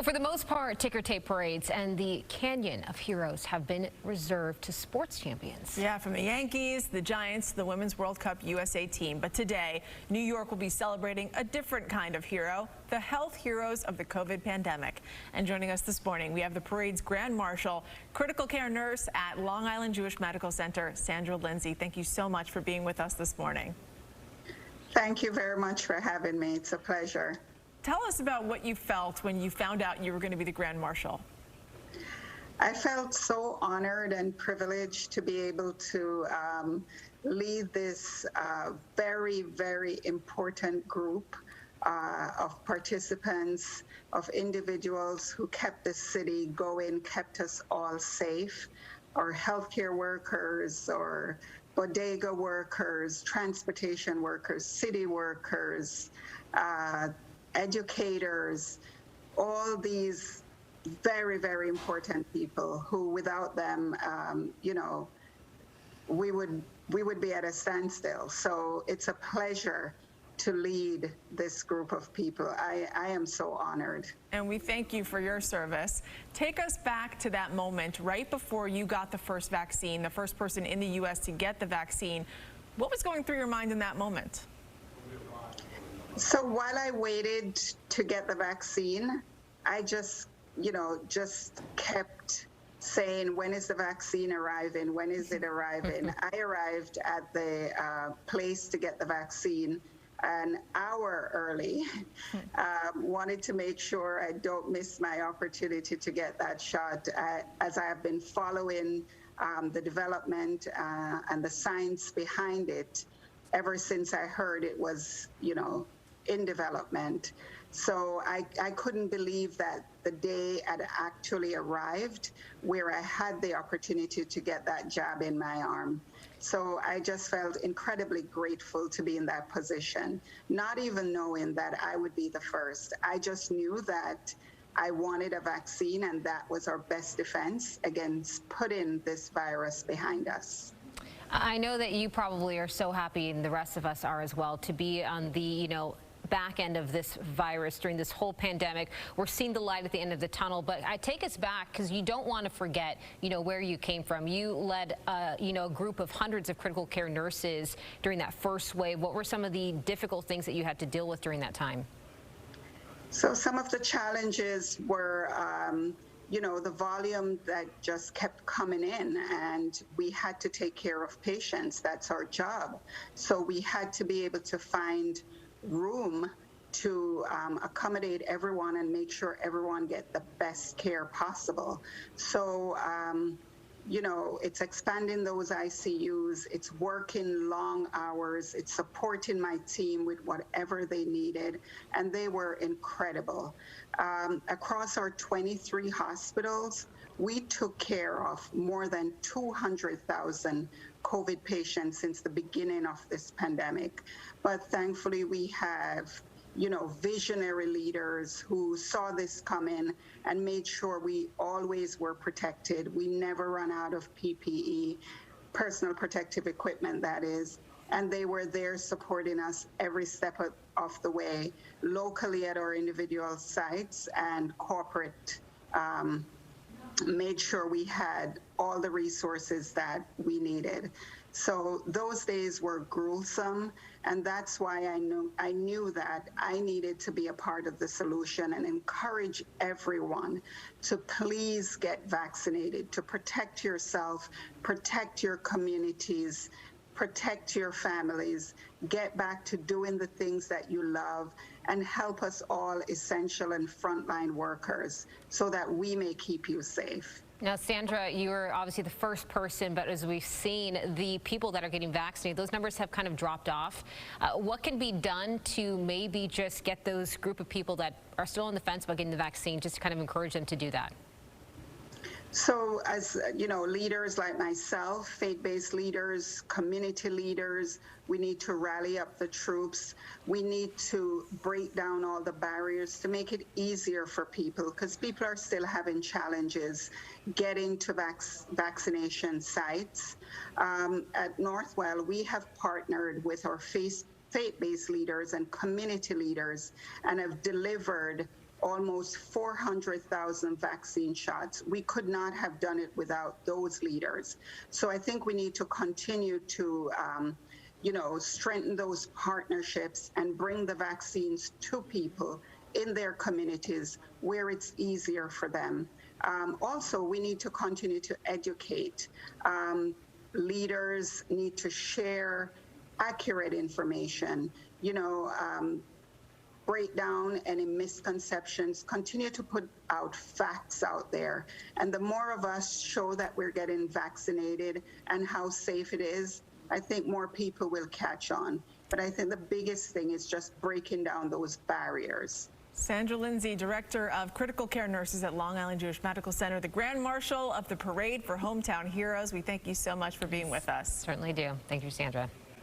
For the most part, ticker tape parades and the Canyon of Heroes have been reserved to sports champions. Yeah, from the Yankees, the Giants, the Women's World Cup USA team. But today, New York will be celebrating a different kind of hero, the health heroes of the COVID pandemic. And joining us this morning, we have the parade's Grand Marshal, critical care nurse at Long Island Jewish Medical Center, Sandra Lindsay. Thank you so much for being with us this morning. Thank you very much for having me. It's a pleasure. Tell us about what you felt when you found out you were going to be the Grand Marshal. I felt so honored and privileged to be able to lead this very, very important group of participants, of individuals who kept the city going, kept us all safe, or healthcare workers, or bodega workers, transportation workers, city workers, educators, all these very, very important people who without them, we would be at a standstill. So it's a pleasure to lead this group of people. I am so honored. And we thank you for your service. Take us back to that moment right before you got the first vaccine, the first person in the U.S. to get the vaccine. What was going through your mind in that moment? So while I waited to get the vaccine, I just kept saying, when is the vaccine arriving? When is it arriving? I arrived at the place to get the vaccine an hour early. Wanted to make sure I don't miss my opportunity to get that shot, as I have been following the development and the science behind it ever since I heard it was, in development. So I couldn't believe that the day had actually arrived where I had the opportunity to get that jab in my arm. So I just felt incredibly grateful to be in that position, not even knowing that I would be the first. I just knew that I wanted a vaccine, and that was our best defense against putting this virus behind us. I know that you probably are so happy, and the rest of us are as well, to be on the, back end of this virus during this whole pandemic. We're seeing the light at the end of the tunnel, but I take us back because you don't want to forget, where you came from. You led, a group of hundreds of critical care nurses during that first wave. What were some of the difficult things that you had to deal with during that time? So some of the challenges were, the volume that just kept coming in, and we had to take care of patients. That's our job. So we had to be able to find room to accommodate everyone and make sure everyone get the best care possible. So, it's expanding those ICUs, it's working long hours, it's supporting my team with whatever they needed, and they were incredible. Across our 23 hospitals, we took care of more than 200,000 COVID patients since the beginning of this pandemic. But thankfully, we have, visionary leaders who saw this coming and made sure we always were protected. We never run out of PPE, personal protective equipment, that is. And they were there supporting us every step of the way, locally at our individual sites, and corporate made sure we had all the resources that we needed. So those days were gruesome, and that's why I knew that I needed to be a part of the solution and encourage everyone to please get vaccinated, to protect yourself, protect your communities, protect your families, get back to doing the things that you love, and help us all essential and frontline workers so that we may keep you safe. Now, Sandra, you were obviously the first person, but as we've seen, the people that are getting vaccinated, those numbers have kind of dropped off. What can be done to maybe just get those group of people that are still on the fence about getting the vaccine, just to kind of encourage them to do that? So as leaders like myself, faith-based leaders, community leaders, we need to rally up the troops. We need to break down all the barriers to make it easier for people, because people are still having challenges getting to vaccination sites. At Northwell, we have partnered with our faith-based leaders and community leaders and have delivered almost 400,000 vaccine shots. We could not have done it without those leaders. So I think we need to continue to strengthen those partnerships and bring the vaccines to people in their communities where it's easier for them. Also, we need to continue to educate. Leaders need to share accurate information, break down any misconceptions, continue to put out facts out there. And the more of us show that we're getting vaccinated and how safe it is, I think more people will catch on. But I think the biggest thing is just breaking down those barriers. Sandra Lindsay, Director of Critical Care Nurses at Long Island Jewish Medical Center, the Grand Marshal of the Parade for Hometown Heroes. We thank you so much for being with us. Certainly do. Thank you, Sandra.